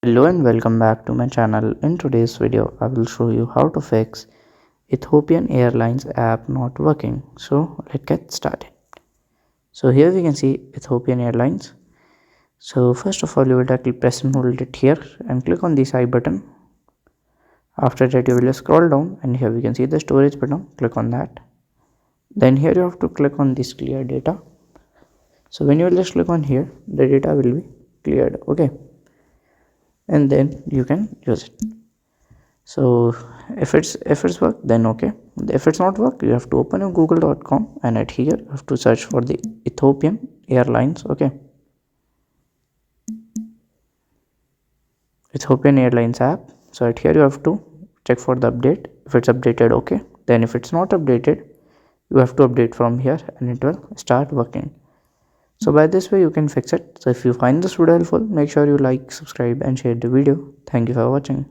Hello and welcome back to my channel. In today's video, I will show you how to fix Ethiopian Airlines app not working. So let's get started. So here we can see Ethiopian Airlines. So first of all, you will directly press and hold it here and click on this I button. After that, you will scroll down and here we can see the storage button. Click on that. Then here you have to click on this clear data. So when you will just click on here, the data will be cleared. Okay. And then you can use it. So if it's work, then okay. If it's not work, you have to open your google.com and at here you have to search for the Ethiopian Airlines. Okay, Ethiopian Airlines app. So at here you have to check for the update. If it's updated, okay. Then if it's not updated, you have to update from here and it will start working. So by this way you can fix it. So if you find this video helpful, make sure you like, subscribe and share the video. Thank you for watching.